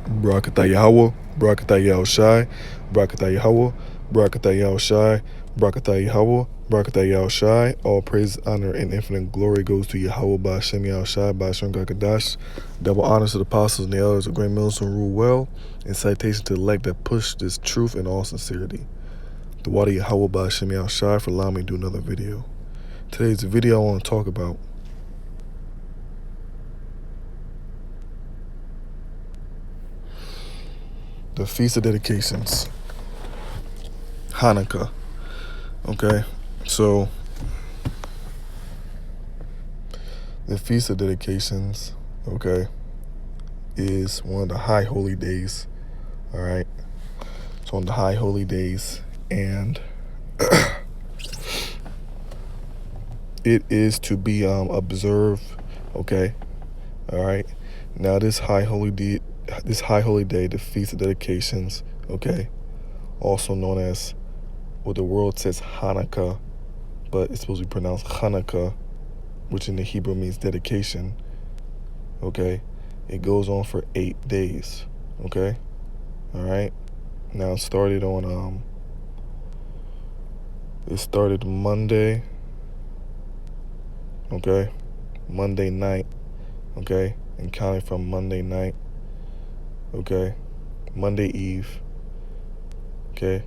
Barakatah Yahweh, Barakatah Yahushai, Barakatah Yahweh, Barakatah Yahushai, Barakatah Yahweh, Barakatah Yahushai. All praise, honor, and infinite glory goes to Yahweh Ba'Shem Yahushai, Ba'Shem Gakadash. Double honors to the apostles and the elders of great mills who rule well, and citation to the elect that push this truth in all sincerity. The water Yahweh Ba'Shem Yahushai for allowing me to do another video. Today's video I want to talk about the Feast of Dedications, Hanukkah. Okay, so the Feast of Dedications, okay, is one of the high holy days. All right, it's one of the high holy days, and it is to be observed. Okay, all right. Now this high holy day, the Feast of Dedications, okay, also known as what the world says Hanukkah, but it's supposed to be pronounced Chanukah, which in the Hebrew means dedication. Okay, it goes on for 8 days. Okay, all right. Now it started Monday. Okay, Monday night. Okay, and counting from Monday night. Okay, Monday Eve. Okay,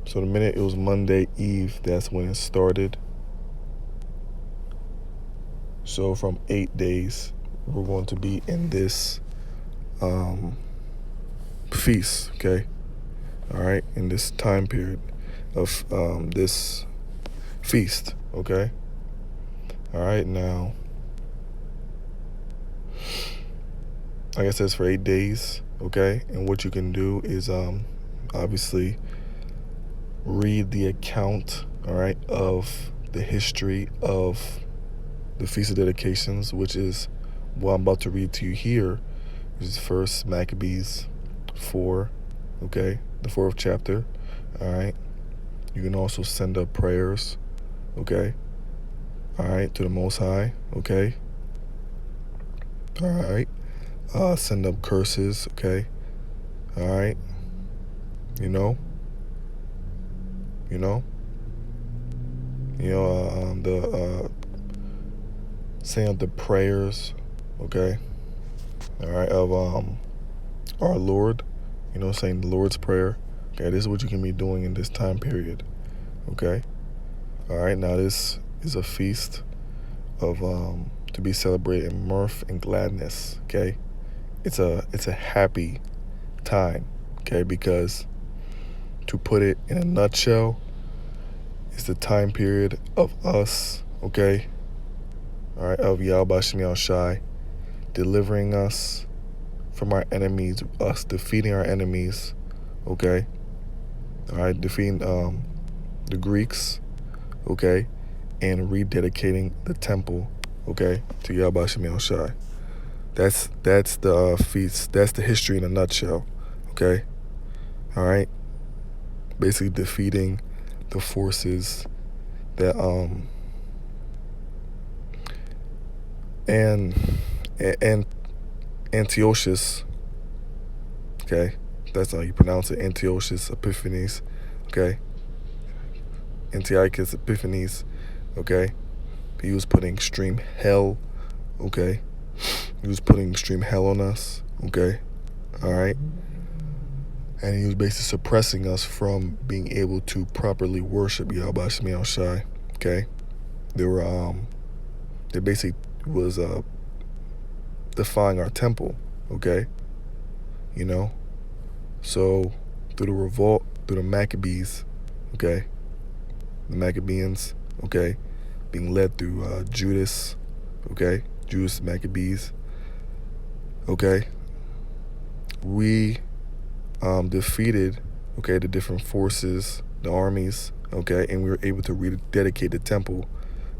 so the minute it was Monday Eve, that's when it started. So from 8 days, we're going to be in this feast, okay? All right, in this time period of this feast, okay? All right, now, like I said, it's for 8 days, okay? And what you can do is obviously read the account, all right, of the history of the Feast of Dedications, which is what I'm about to read to you here, which is First Maccabees 4, okay, the 4th chapter. All right, you can also send up prayers, okay, all right, to the Most High, okay, all right, send up curses, okay, all right, you know, saying up the prayers, okay, all right, of our Lord, saying the Lord's Prayer. Okay, this is what you can be doing in this time period. Okay, all right. Now this is a feast of to be celebrated in mirth and gladness. Okay, it's a happy time. Okay, because to put it in a nutshell, it's the time period of us. Okay, all right, of Yahweh Ba'Shem Yahushai delivering us from our enemies, us defeating our enemies, okay? All right, defeating the Greeks, okay? And rededicating the temple, okay, to Yahweh Shem Yahushai. That's the feast. That's the history in a nutshell, okay? All right? Basically defeating the forces that and Antiochus, okay, that's how you pronounce it, Antiochus Epiphanes, okay, Antiochus Epiphanes, okay, he was putting extreme hell, okay, he was putting extreme hell on us, okay, all right, and he was basically suppressing us from being able to properly worship Yahweh Shem Yahushai, okay, they basically was defying our temple, okay, so through the revolt, through the Maccabees, okay, the Maccabeans, okay, being led through Judas, okay, Judas Maccabees, okay, we defeated, okay, the different forces, the armies, okay, and we were able to rededicate the temple,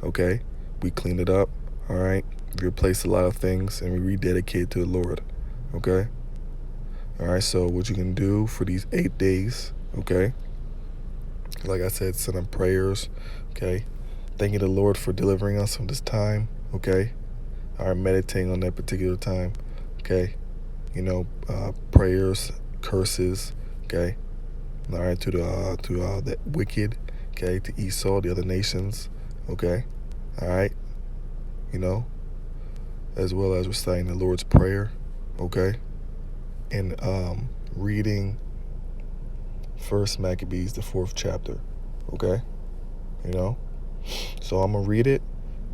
okay, we cleaned it up, all right, we replaced a lot of things, and we rededicated to the Lord, okay. All right, so what you can do for these 8 days, okay, like I said, send up prayers, okay, thanking the Lord for delivering us from this time, okay, all right, meditating on that particular time, okay, prayers, curses, okay, all right, to the wicked, okay, to Esau, the other nations, okay, all right, as well as reciting the Lord's Prayer, okay, and reading First Maccabees, the 4th chapter, okay, So I'm gonna read it,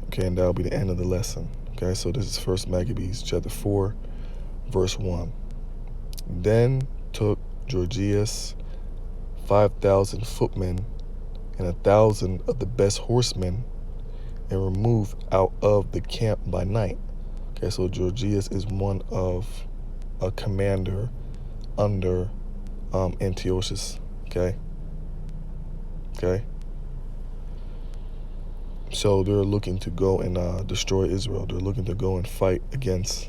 okay, and that'll be the end of the lesson, okay. So this is First Maccabees, chapter 4, verse 1. Then took Gorgias 5,000 footmen and 1,000 of the best horsemen, and removed out of the camp by night. Okay, so Gorgias is one of a commander under Antiochus. Okay. So they're looking to go and destroy Israel. They're looking to go and fight against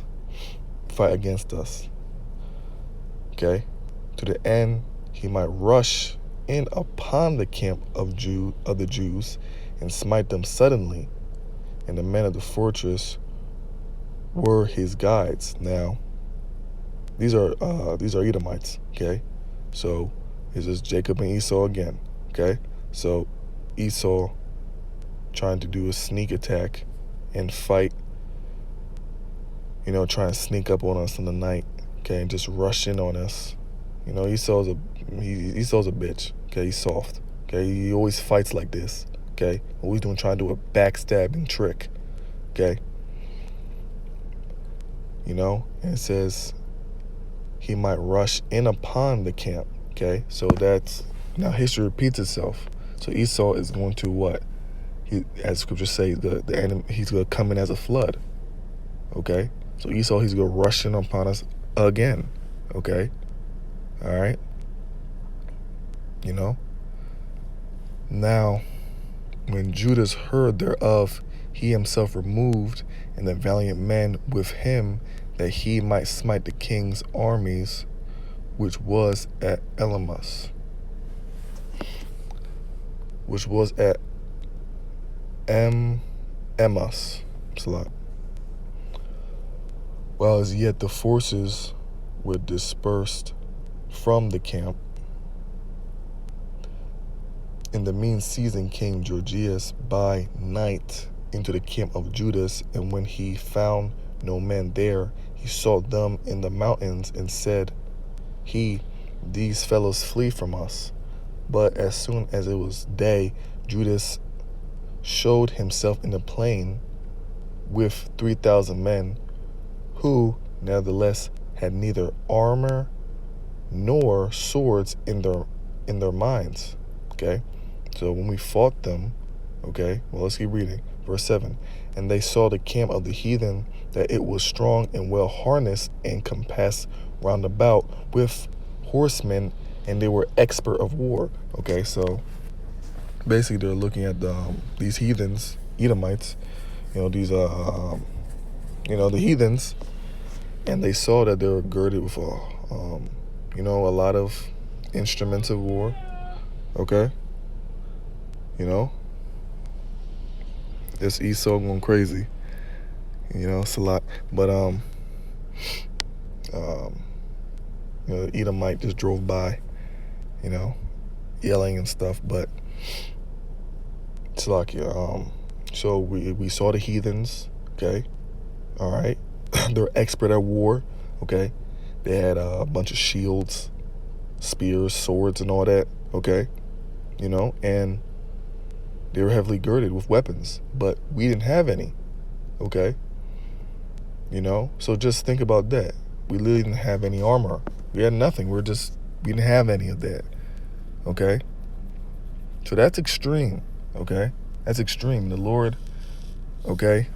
us. Okay, to the end he might rush in upon the camp of the Jews and smite them suddenly. And the men of the fortress were his guides. Now, these are Edomites. Okay, so this is Jacob and Esau again. Okay, so Esau trying to do a sneak attack and fight, trying to sneak up on us in the night, okay, and just rush in on us. Esau's a bitch, okay, he's soft, okay, he always fights like this, okay, always trying to do a backstabbing trick, okay, and it says he might rush in upon the camp, okay, so that's, now history repeats itself. So Esau is going to what? As scriptures say, the enemy, he's going to come in as a flood. Okay, so Esau, he's going to rush in upon us again. Okay, all right. Now, when Judas heard thereof, he himself removed, and the valiant men with him, that he might smite the king's armies, which was at Elamus, which was at Emmaus. While as yet the forces were dispersed from the camp, in the mean season came Gorgias by night into the camp of Judas, and when he found no men there, he sought them in the mountains, and said these fellows flee from us. But as soon as it was day, Judas showed himself in the plain with 3,000 men, who nevertheless had neither armor nor swords in their minds. Okay, so when we fought them, okay, well, let's keep reading. Verse 7. And they saw the camp of the heathen, that it was strong and well harnessed, and compassed round about with horsemen, and they were expert of war. Okay, so basically they're looking at these heathens, Edomites, the heathens, and they saw that they were girded with a lot of instruments of war. Okay, it's Esau going crazy. It's a lot, but the Edomite just drove by, yelling and stuff, but it's like, so we saw the heathens, okay, all right, they're expert at war, okay, they had a bunch of shields, spears, swords, and all that, okay, and they were heavily girded with weapons, but we didn't have any, okay, so just think about that. We literally didn't have any armor. We had nothing. We didn't have any of that, okay, so that's extreme, okay, that's extreme. The Lord, okay,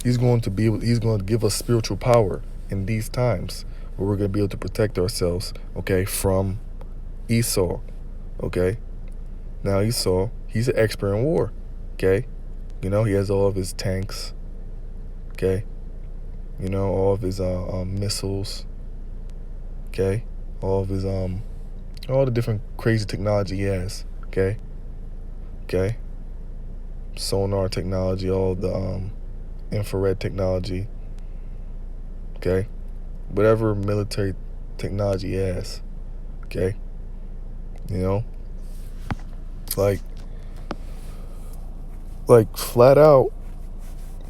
he's going to give us spiritual power in these times, where we're going to be able to protect ourselves, okay, from Esau, okay. Now Esau, he's an expert in war, okay, he has all of his tanks, okay, all of his missiles, okay, all of his all the different crazy technology he has, okay, sonar technology, all the infrared technology, okay, whatever military technology he has. Okay? You know? Like flat out,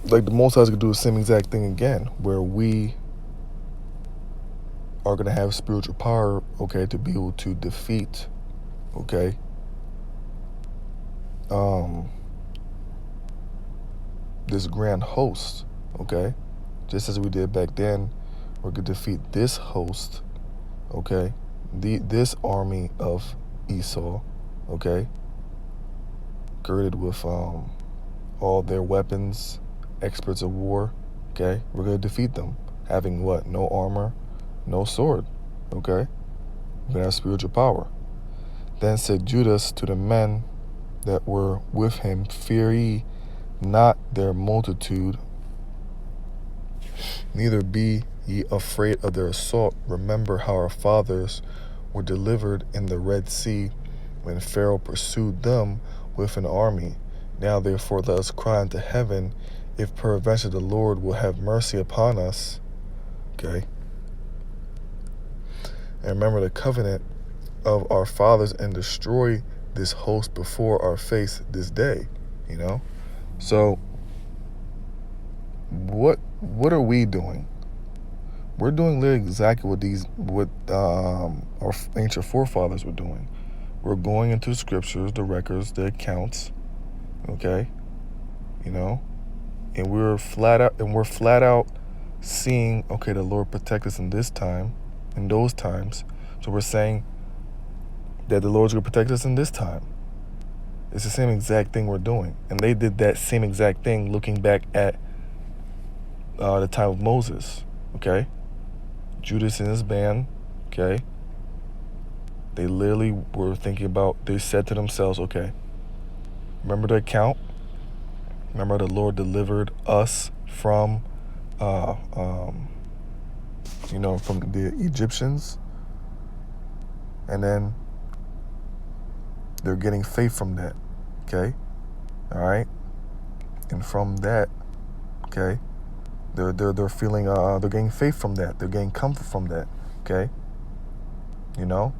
like the Most High is going to do the same exact thing again, where we are going to have spiritual power, okay, to be able to defeat, okay, this grand host, okay? Just as we did back then, we're going to defeat this host, okay? This army of Esau, okay? Girded with all their weapons, experts of war, okay? We're going to defeat them, having what? No armor, no sword, okay? We're going to have spiritual power. Then said Judas to the men that were with him, fear ye not their multitude, neither be ye afraid of their assault. Remember how our fathers were delivered in the Red Sea, when Pharaoh pursued them with an army. Now therefore let us cry unto heaven, if peradventure the Lord will have mercy upon us. Okay. And remember the covenant of our fathers, and destroy this host before our face this day. You know? So what are we doing? We're doing literally exactly what our ancient forefathers were doing. We're going into the scriptures, the records, the accounts, okay? You know? And we're flat out seeing, okay, the Lord protect us in this time, in those times. So we're saying that the Lord's going to protect us in this time. It's the same exact thing we're doing. And they did that same exact thing looking back at the time of Moses, okay? Judas and his band, okay? They literally were thinking about, they said to themselves, okay, remember the account? Remember the Lord delivered us from, from the Egyptians? And then they're getting faith from that, okay? All right? And from that, okay, they're feeling, they're getting faith from that. They're getting comfort from that, okay? You know?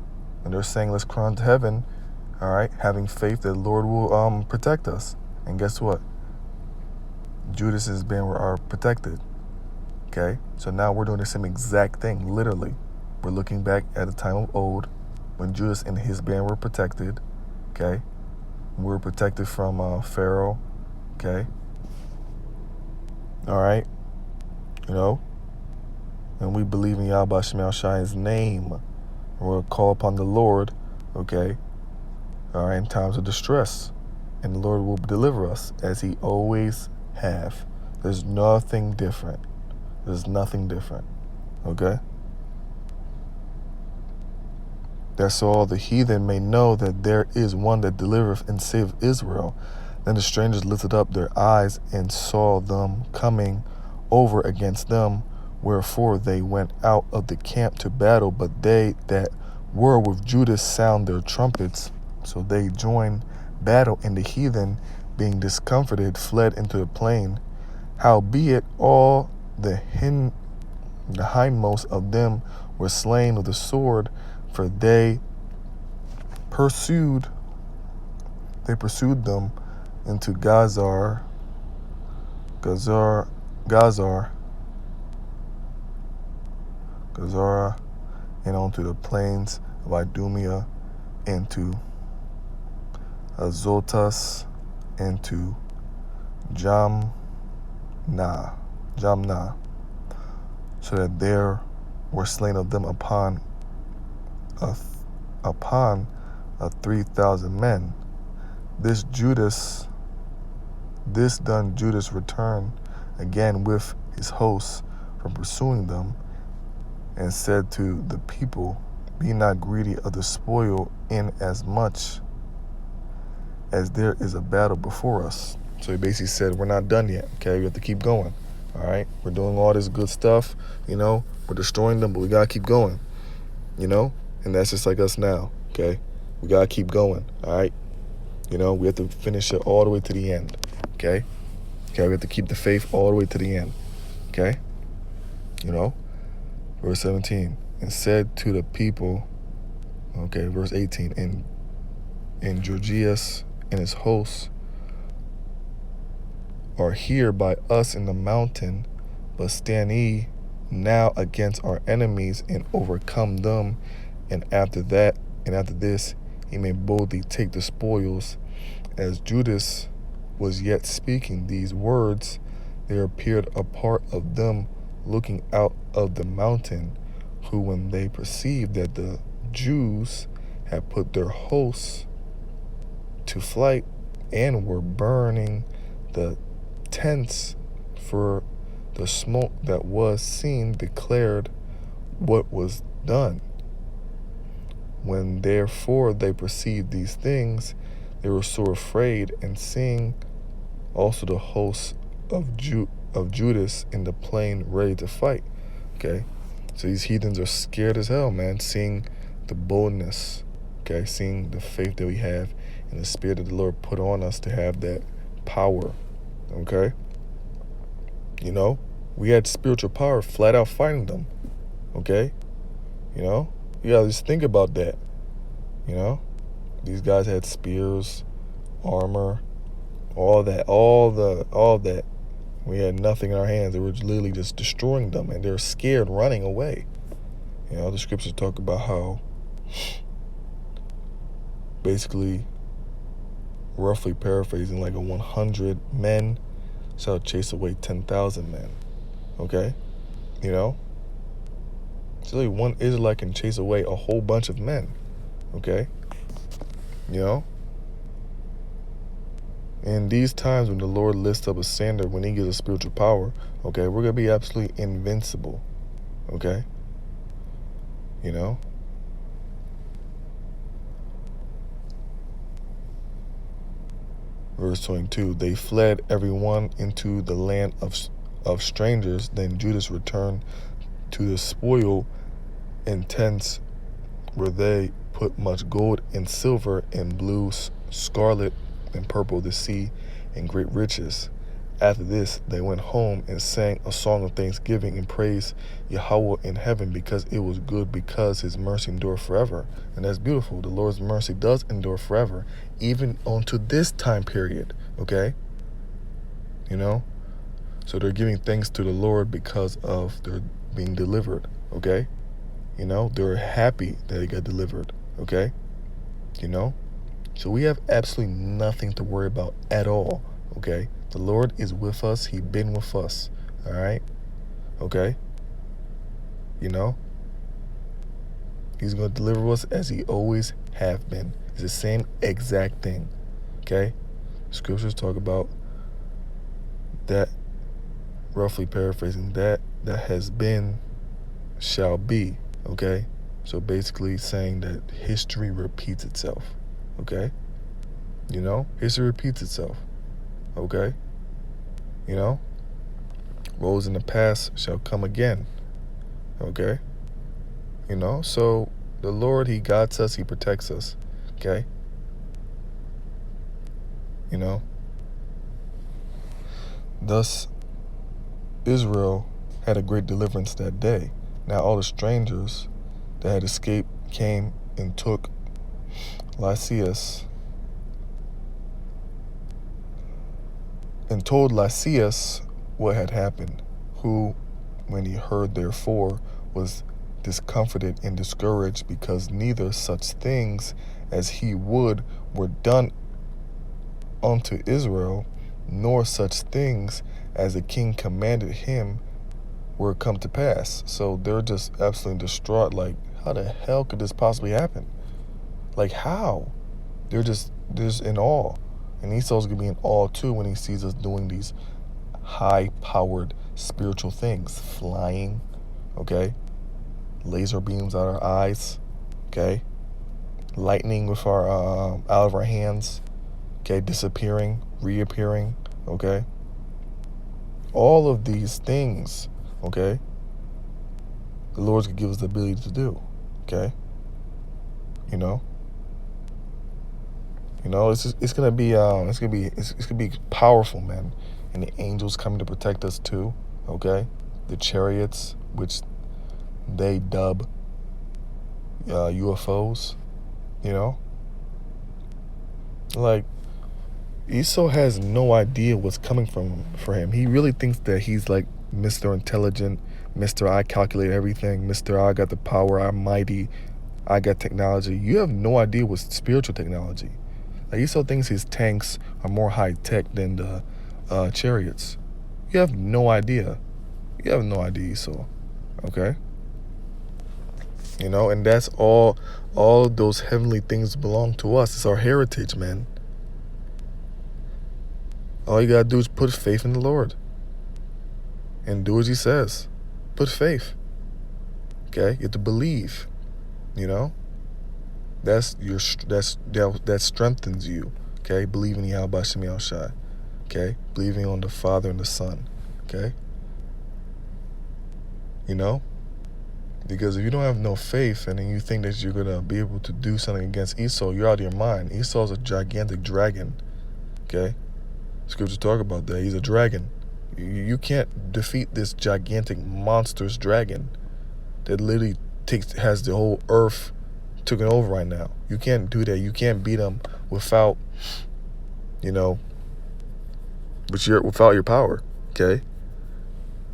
And they're saying, let's cry unto heaven, all right, having faith that the Lord will protect us. And guess what? Judas and his band are protected, okay? So now we're doing the same exact thing, literally. We're looking back at a time of old when Judas and his band were protected, okay? We were protected from Pharaoh, okay? All right? You know? And we believe in Yahweh Shema Shai's name. We'll call upon the Lord, okay, all right, in times of distress. And the Lord will deliver us as he always have. There's nothing different. There's nothing different, okay? That so all the heathen may know that there is one that delivereth and saveth Israel. Then the strangers lifted up their eyes and saw them coming over against them. Wherefore they went out of the camp to battle, but they that were with Judas sound their trumpets. So they joined battle, and the heathen, being discomforted, fled into the plain. Howbeit all the hindmost of them were slain with the sword, for they pursued them into Gazar, and onto the plains of Idumea, into Azotus, into Jamna, so that there were slain of them upon 3,000 men. This done Judas returned again with his hosts from pursuing them, and said to the people, be not greedy of the spoil, inasmuch as there is a battle before us. So he basically said, we're not done yet, okay? We have to keep going, all right? We're doing all this good stuff, you know? We're destroying them, but we got to keep going, you know? And that's just like us now, okay? We got to keep going, all right? You know, we have to finish it all the way to the end, okay? Okay, we have to keep the faith all the way to the end, okay? You know? Verse 17, and said to the people, okay, verse 18, and Georgius and his hosts are here by us in the mountain, but stand ye now against our enemies and overcome them, and after this he may boldly take the spoils. As Judas was yet speaking these words, there appeared a part of them looking out of the mountain, who, when they perceived that the Jews had put their hosts to flight and were burning the tents, for the smoke that was seen declared what was done. When therefore they perceived these things, they were sore afraid, and seeing also the hosts of Judas in the plain ready to fight. Okay, so these heathens are scared as hell, man, seeing the boldness, okay, seeing the faith that we have and the spirit that the Lord put on us to have that power. Okay, you know, we had spiritual power flat out fighting them. Okay, you know, you gotta just think about that. You know, these guys had spears, armor, all that. We had nothing in our hands. They were literally just destroying them, and they're scared, running away. You know, the scriptures talk about how basically, roughly paraphrasing, like 100 men shall chase away 10,000 men. Okay? You know? So like one Israelite can chase away a whole bunch of men. Okay? You know? In these times when the Lord lifts up a standard, when he gives us spiritual power, okay, we're going to be absolutely invincible. Okay? You know? Verse 22, they fled every one into the land of strangers. Then Judas returned to the spoil in tents where they put much gold and silver and blue, scarlet and purple, the sea, and great riches. After this, they went home and sang a song of thanksgiving and praised Yahweh in heaven, because it was good, because his mercy endured forever. And that's beautiful. The Lord's mercy does endure forever, even onto this time period. Okay? You know? So they're giving thanks to the Lord because of their being delivered. Okay? You know? They're happy that they got delivered. Okay? You know? So we have absolutely nothing to worry about at all. Okay? The Lord is with us. He's been with us. All right? Okay? You know? He's going to deliver us as he always have been. It's the same exact thing. Okay? Scriptures talk about that, roughly paraphrasing, that has been shall be. Okay? So basically saying that history repeats itself. Okay? You know? History repeats itself. Okay? You know? Woes in the past shall come again. Okay? You know? So the Lord, he guides us, he protects us. Okay? You know? Thus, Israel had a great deliverance that day. Now all the strangers that had escaped came and took Lysias and told Lysias what had happened, who, when he heard therefore, was discomfited and discouraged, because neither such things as he would were done unto Israel, nor such things as the king commanded him were come to pass. So they're just absolutely distraught, like, how the hell could this possibly happen? Like, how? They're just in awe. And Esau's going to be in awe too when he sees us doing these high-powered spiritual things. Flying, okay? Laser beams out our eyes, okay? Lightning with our out of our hands, okay? Disappearing, reappearing, okay? All of these things, okay? The Lord's going to give us the ability to do, okay? You know? You know, it's gonna be powerful, man. And the angels coming to protect us too. Okay, the chariots, which they dub UFOs, you know? Like, Esau has no idea what's coming for him. He really thinks that he's like Mr. Intelligent, Mr. I calculate everything, Mr. I got the power, I'm mighty, I got technology. You have no idea what's spiritual technology. Like, Esau thinks his tanks are more high tech than the chariots. You have no idea. You have no idea, Esau. Okay? You know, and that's all those heavenly things belong to us. It's our heritage, man. All you gotta do is put faith in the Lord and do as he says. Put faith. Okay? You have to believe. You know? That strengthens you. Okay? Believing in Yahweh Shem Yahushai. Okay? Believing on the Father and the Son. Okay? You know? Because if you don't have no faith and then you think that you're going to be able to do something against Esau, you're out of your mind. Esau's a gigantic dragon. Okay? Scripture talk about that. He's a dragon. You can't defeat this gigantic monstrous dragon that literally has the whole earth taken over right now. You can't do that. You can't beat him without, you know, without your power. Okay?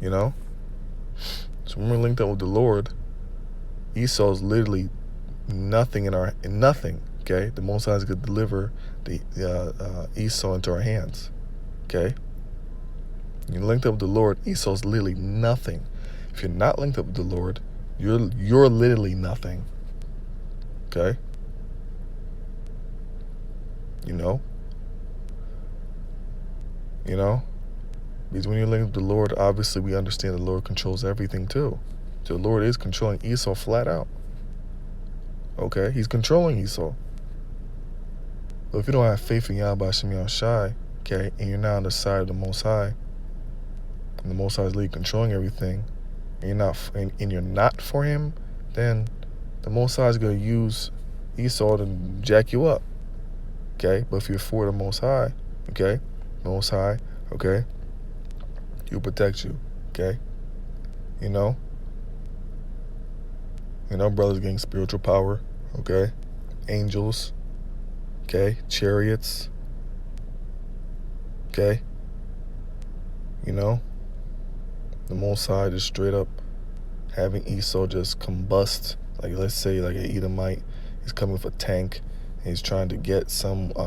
You know? So when we're linked up with the Lord, Esau's literally nothing nothing. Okay, the Most High is going to deliver the Esau into our hands. Okay, you're linked up with the Lord. Esau's literally nothing. If you're not linked up with the Lord, you're literally nothing. Okay, you know, because when you're linked with the Lord, obviously we understand the Lord controls everything too. So the Lord is controlling Esau flat out. Okay? He's controlling Esau. But if you don't have faith in Yahweh Shem Yahushai, okay, and you're not on the side of the Most High, and the Most High is really controlling everything, and you're not for him, then the Most High is going to use Esau to jack you up. Okay? But if you're for the Most High, okay, Most High, okay, he'll protect you. Okay? You know, brothers getting spiritual power, okay? Angels, okay? Chariots, okay? You know, the Most High just straight up having Esau just combust. Like, let's say, like an Edomite is coming with a tank and he's trying to get somebody,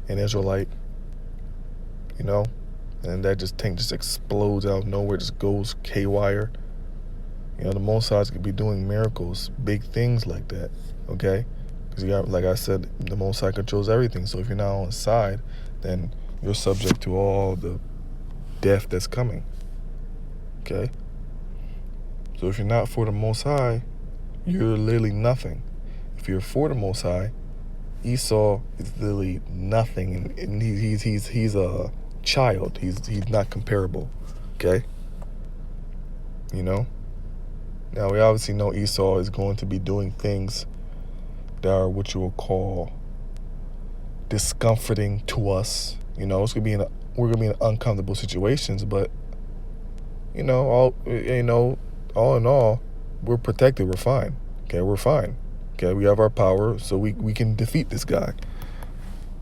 an Israelite, you know, and that tank just explodes out of nowhere, just goes haywire. You know, the Most High could be doing miracles, big things like that, okay? Because, like I said, the Most High controls everything. So if you're not on his side, then you're subject to all the death that's coming, okay? So if you're not for the Most High, you're literally nothing. If you're for the Most High, Esau is literally nothing, and he's a child. He's not comparable, okay? You know? Now, we obviously know Esau is going to be doing things that are what you will call discomforting to us. You know, we're gonna be in uncomfortable situations, but all in all, we're protected. We're fine. Okay, we're fine. Okay, we have our power, so we can defeat this guy.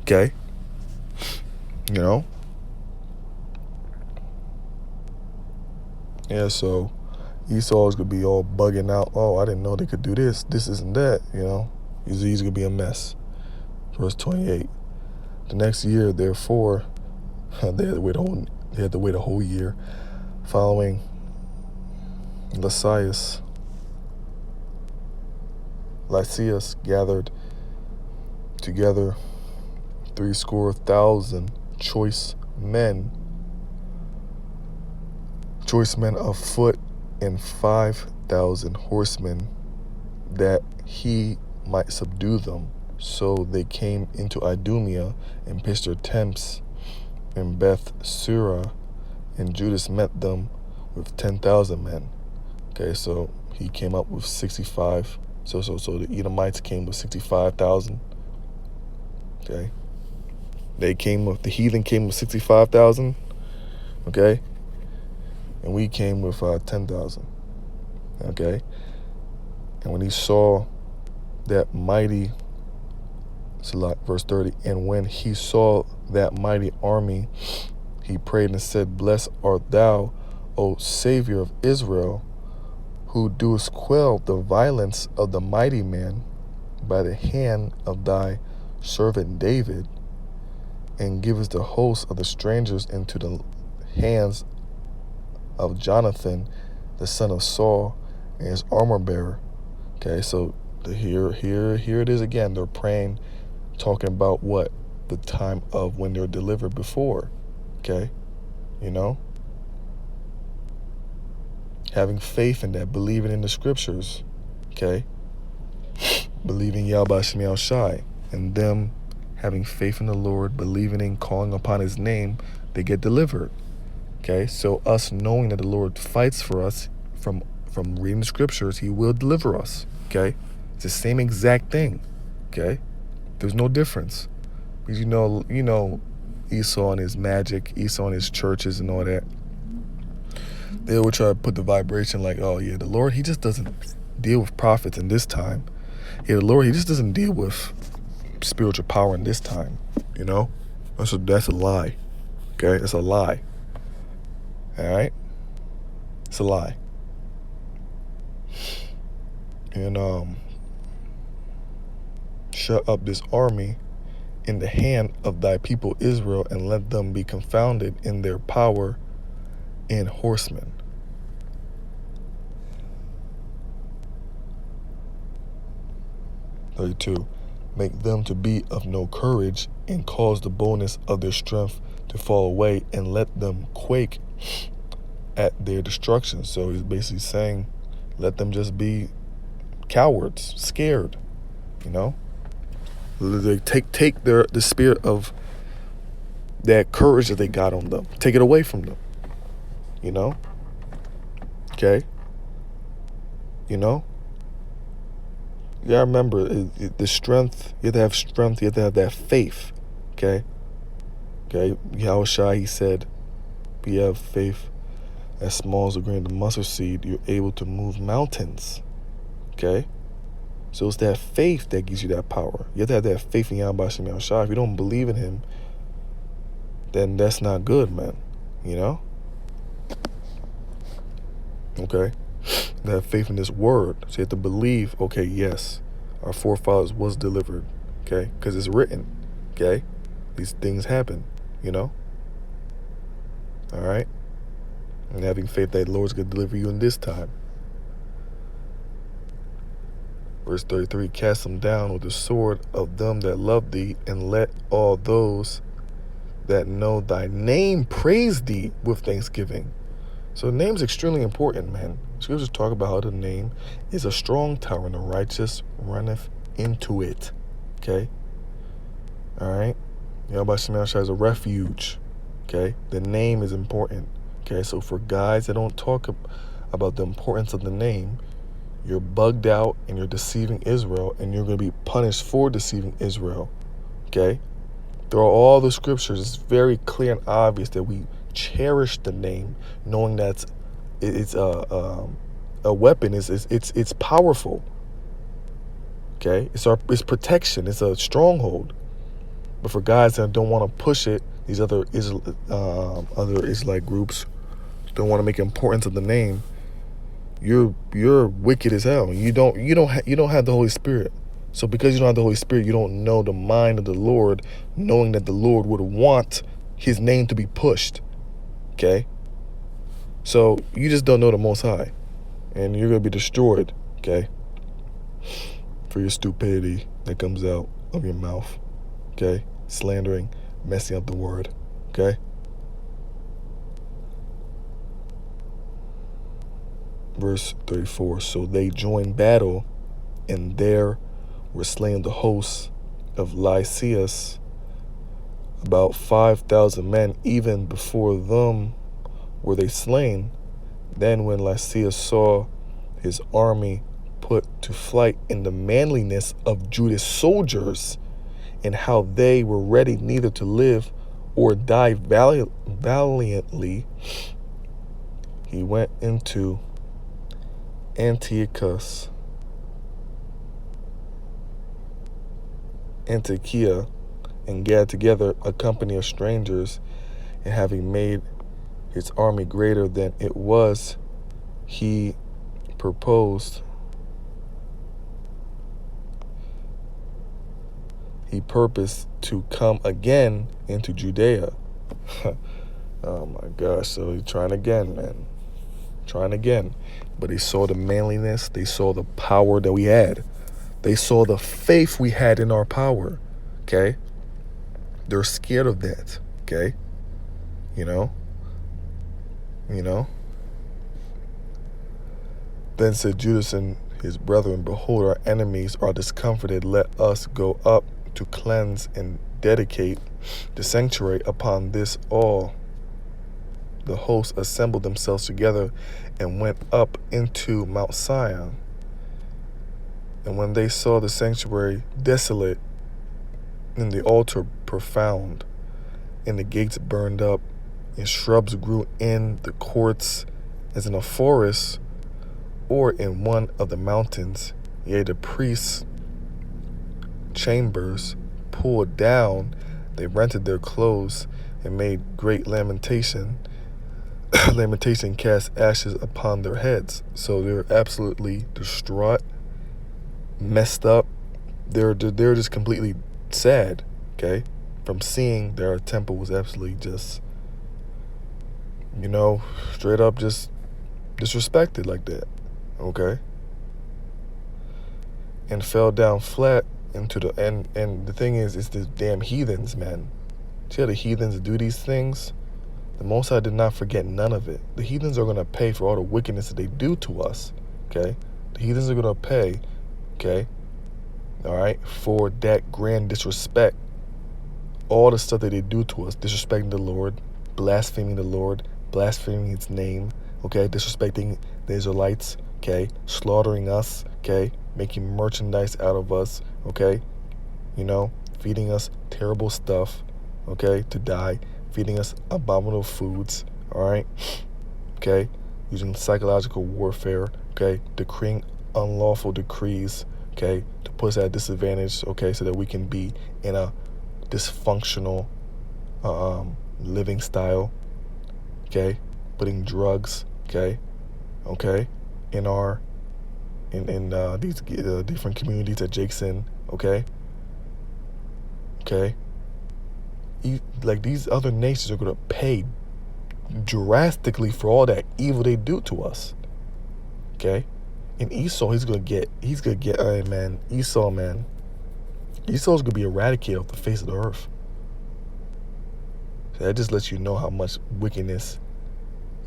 Okay, you know. Yeah, so Esau is going to be all bugging out. Oh, I didn't know they could do this. This isn't that, you know. He's going to be a mess. Verse 28. The next year, therefore, they had to wait a whole year following Lysias gathered together 70,000 choice men of foot and 5,000 horsemen, that he might subdue them. So they came into Idumea and pitched their tents in Beth Surah, and Judas met them with 10,000 men. Okay, so he came up with 65. So the Edomites came with 65,000. Okay, the heathen came with 65,000. Okay, and we came with 10,000. Okay? And when he saw that mighty, verse 30, and when he saw that mighty army, he prayed and said, Blessed art thou, O Savior of Israel, who doest quell the violence of the mighty man by the hand of thy servant David, and givest the host of the strangers into the hands of Jonathan, the son of Saul, and his armor bearer. Okay, so here it is again. They're praying, talking about what? The time of when they're delivered before. Okay, you know? Having faith in that, believing in the scriptures. Okay? Believing Yahweh Shem Yahweh Shai, and them having faith in the Lord, believing in, calling upon his name, they get delivered. Okay, so us knowing that the Lord fights for us from reading the scriptures, he will deliver us. Okay, it's the same exact thing. Okay, there's no difference, because you know Esau and his magic, Esau and his churches and all that. They would try to put the vibration like, oh yeah, the Lord, he just doesn't deal with prophets in this time. Yeah, the Lord, he just doesn't deal with spiritual power in this time. You know, that's a lie. Okay, it's a lie. All right, it's a lie. And shut up this army in the hand of thy people Israel, and let them be confounded in their power and horsemen. (32) Make them to be of no courage, and cause the boldness of their strength to fall away, and let them quake at their destruction. So he's basically saying, let them just be cowards, scared. You know, they take the spirit of that courage that they got on them, take it away from them. You know, okay. You know, you gotta remember the strength. You have to have strength. You have to have that faith. Okay. Yahweh Shai, he said, we have faith as small as a grain of mustard seed. You're able to move mountains. Okay. So it's that faith that gives you that power. You have to have that faith in Yahweh Shem Yahweh Shai. If you don't believe in him, then that's not good, man. You know? Okay? That faith in this word. So you have to believe, okay, yes, our forefathers was delivered. Okay? Because it's written. Okay? These things happen. You know? All right? And having faith that the Lord's going to deliver you in this time. Verse 33, cast them down with the sword of them that love thee, and let all those that know thy name praise thee with thanksgiving. So the name's extremely important, man. Scriptures talk about how the name is a strong tower, and the righteous runneth into it. Okay? All right? Yahweh Shem Yahweh Shai is a refuge. Okay? The name is important. Okay? So for guys that don't talk about the importance of the name, you're bugged out and you're deceiving Israel, and you're going to be punished for deceiving Israel. Okay? Through all the scriptures, it's very clear and obvious that we cherish the name, knowing that it's a weapon. It's powerful. Okay? It's protection. It's a stronghold. But for guys that don't want to push it, these other Israelite groups don't want to make importance of the name. You're wicked as hell. You don't have the Holy Spirit. So because you don't have the Holy Spirit, you don't know the mind of the Lord, knowing that the Lord would want his name to be pushed. Okay? So you just don't know the Most High, and you're going to be destroyed. Okay? For your stupidity that comes out of your mouth. Okay? Slandering, messing up the word. Okay? Verse 34, so they joined battle, and there were slain the hosts of Lysias, about 5,000 men. Even before them were they slain. Then when Lysias saw his army put to flight, in the manliness of Judah's soldiers, and how they were ready neither to live or die valiantly, he went into Antiochus, Antiochia, and gathered together a company of strangers, and having made his army greater than it was, he purposed to come again into Judea. Oh my gosh, so he's trying again, man. Trying again. But they saw the manliness, they saw the power that we had. They saw the faith we had in our power. Okay? They're scared of that. Okay? You know? Then said Judas and his brethren, behold, our enemies are discomfited. Let us go up to cleanse and dedicate the sanctuary. Upon this all the hosts assembled themselves together and went up into Mount Sion. And when they saw the sanctuary desolate, and the altar profound, and the gates burned up, and shrubs grew in the courts as in a forest, or in one of the mountains, yea, the priests' chambers pulled down, they rented their clothes and made great lamentation. Lamentation cast ashes upon their heads. So they're absolutely distraught, messed up. They're just completely sad, okay, from seeing their temple was absolutely just, straight up just disrespected like that, okay, and fell down flat into the and the thing is, it's the damn heathens, man. See how the heathens do these things? The Most High did not forget none of it. The heathens are going to pay for all the wickedness that they do to us, okay? The heathens are going to pay, okay, all right, for that grand disrespect. All the stuff that they do to us, disrespecting the Lord, blaspheming the Lord, blaspheming his name, okay, disrespecting the Israelites, okay, slaughtering us, okay, making merchandise out of us, okay, feeding us terrible stuff, okay, to die, feeding us abominable foods, all right, okay, using psychological warfare, okay, decreeing unlawful decrees, okay, to put us at a disadvantage, okay, so that we can be in a dysfunctional living style, okay, putting drugs, okay, in these different communities that Jake's in, okay, like these other nations are going to pay drastically for all that evil they do to us, okay. And Esau, he's gonna get Esau's gonna be eradicated off the face of the earth. So that just lets you know how much wickedness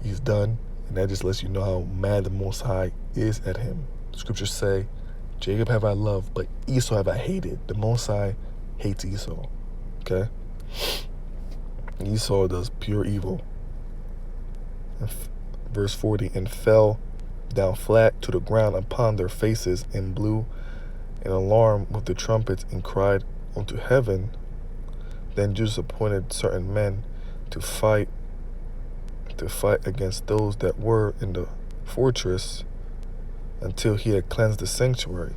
he's done, and that just lets you know how mad the Most High is at him. The scriptures say, Jacob have I loved, but Esau have I hated. The Most High hates Esau, okay? Esau does pure evil. Verse 40, and fell down flat to the ground upon their faces, and blew an alarm with the trumpets, and cried unto heaven. Then Judas appointed certain men to fight against those that were in the fortress until he had cleansed the sanctuary.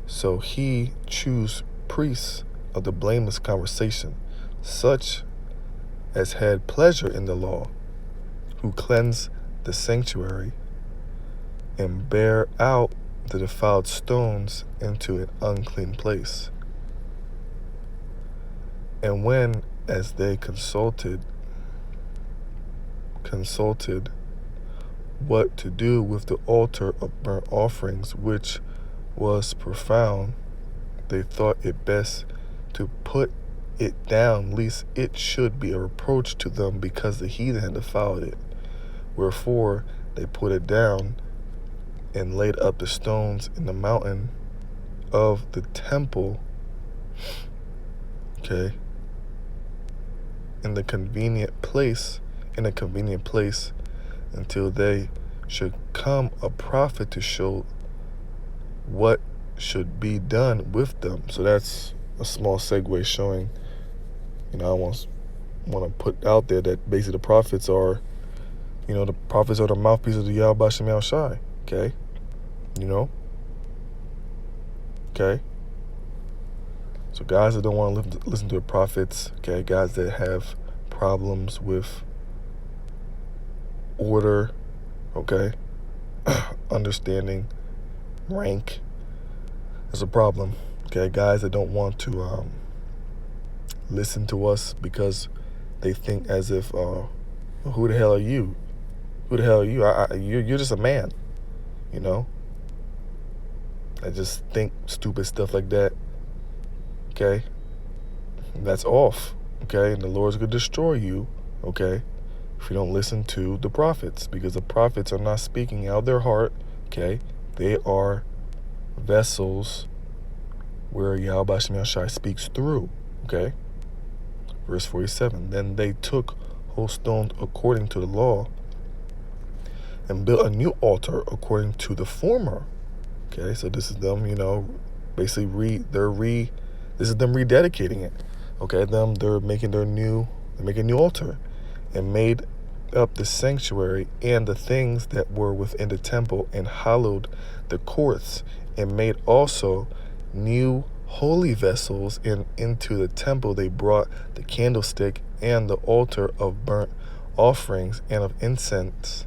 So he chose priests of the blameless conversation, such as had pleasure in the law, who cleanse the sanctuary and bear out the defiled stones into an unclean place. And when, as they consulted what to do with the altar of burnt offerings, which was profound, they thought it best to put it down, lest it should be a reproach to them, because the heathen had defiled it. Wherefore they put it down, and laid up the stones in the mountain of the temple, okay, in a convenient place, until they should come a prophet to show what should be done with them. So that's a small segue showing, I want to put out there that basically the prophets are The prophets are the mouthpiece of the Yahweh Shem Shai. Okay? Okay? So guys that don't want to listen to the prophets, okay, guys that have problems with order, okay, understanding, rank, is a problem. Okay, guys that don't want to listen to us because they think as if, who the hell are you? Who the hell are you? You're just a man, I just think stupid stuff like that. Okay, that's off. Okay, and the Lord's gonna destroy you. Okay, if you don't listen to the prophets, because the prophets are not speaking out of their heart. Okay, they are vessels where Yahweh Shem Shai speaks through. Okay, verse 47. Then they took whole stones according to the law and built a new altar according to the former. Okay, so this is them, basically this is them rededicating it. Okay, they're making a new altar, and made up the sanctuary and the things that were within the temple, and hallowed the courts, and made also new holy vessels, and into the temple they brought the candlestick and the altar of burnt offerings and of incense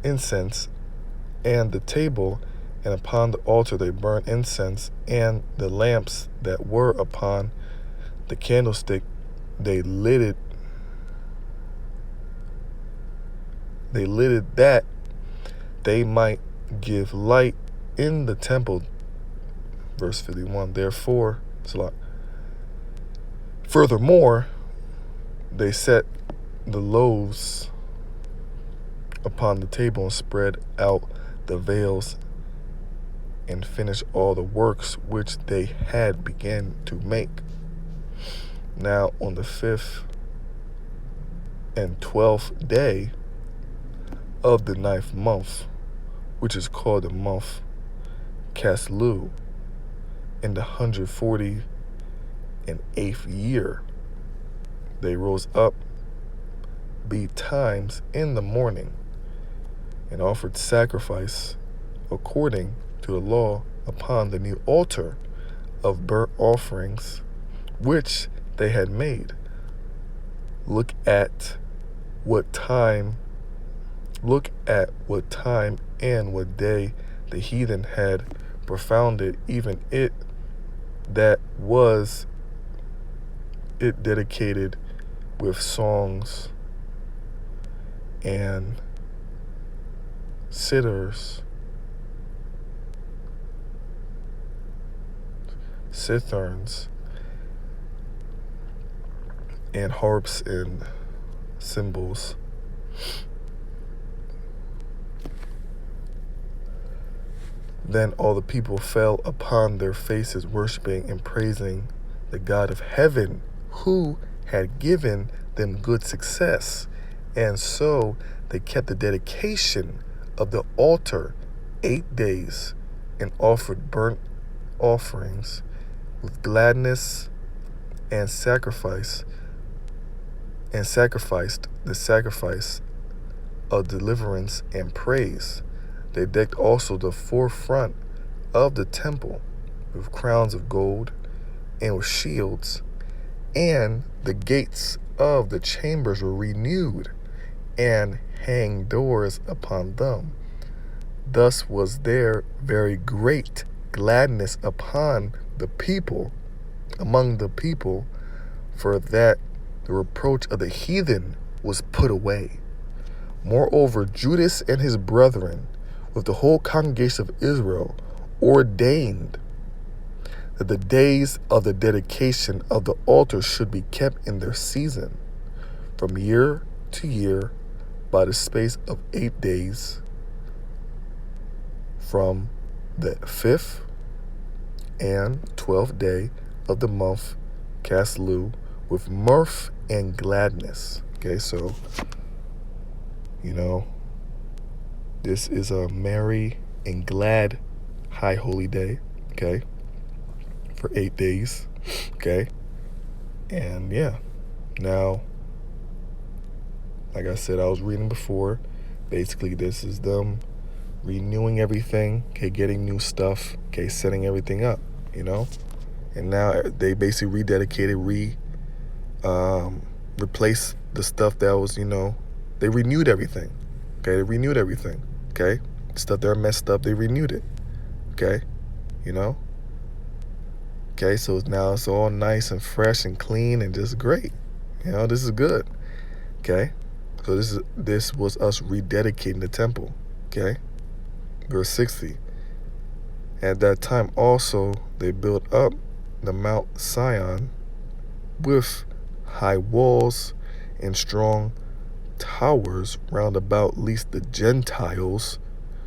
and the table, and upon the altar they burned incense, and the lamps that were upon the candlestick they lit that they might give light in the temple. Verse 51. Furthermore, they set the loaves upon the table and spread out the veils, and finished all the works which they had began to make. Now on the 5th and 12th day of the 9th month, which is called the month Caslu, in the 148th year, they rose up betimes in the morning, and offered sacrifice according to the law upon the new altar of burnt offerings which they had made. Look at what time and what day the heathen had profounded, even it that was it dedicated with songs and cithers, and harps and cymbals. Then all the people fell upon their faces, worshiping and praising the God of heaven, who had given them good success. And so they kept the dedication of the altar 8 days, and offered burnt offerings with gladness, and sacrificed the sacrifice of deliverance and praise. They decked also the forefront of the temple with crowns of gold and with shields, and the gates of the chambers were renewed, and hanged doors upon them. Thus was there very great gladness among the people, for that the reproach of the heathen was put away. Moreover, Judas and his brethren, with the whole congregation of Israel, ordained that the days of the dedication of the altar should be kept in their season, from year to year, by the space of 8 days, from the 5th and 12th day of the month Caslu, with mirth and gladness. Okay, so this is a merry and glad high holy day, okay, for 8 days, okay. And yeah, now like I said, I was reading before. Basically, this is them renewing everything, okay, getting new stuff, okay, setting everything up, you know. And now they basically rededicated, replaced the stuff that was, they renewed everything, okay. They renewed everything, okay. Stuff that are messed up, they renewed it, okay, you know. Okay, so now it's all nice and fresh and clean and just great. This is good. Okay, so this was us rededicating the temple. Okay, verse 60. At that time also they built up the Mount Sion with high walls and strong towers round about, lest the Gentiles,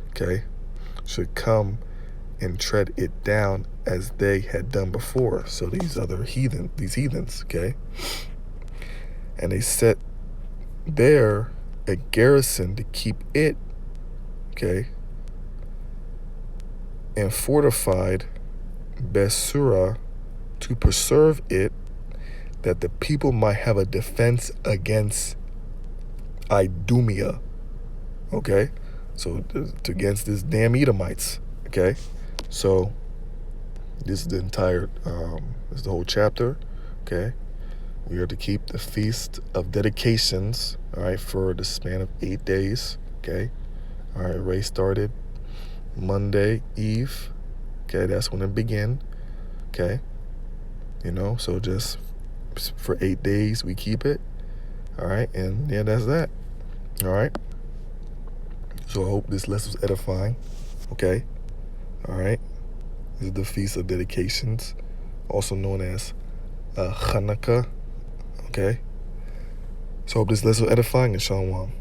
okay, should come and tread it down as they had done before. So these heathens, okay, and they set there a garrison to keep it, okay, and fortified Besura to preserve it, that the people might have a defense against Idumea, okay, so against this damn Edomites, okay. So this is the entire, this is the whole chapter, okay. We are to keep the Feast of Dedications, all right, for the span of 8 days, okay. All right, race started Monday Eve, okay, that's when it began, okay. So just for 8 days we keep it, all right, and yeah, that's that, all right. So I hope this lesson was edifying, okay, all right. This is the Feast of Dedications, also known as CHAANAKAH, okay. So I hope this lesson was edifying, and Shalom.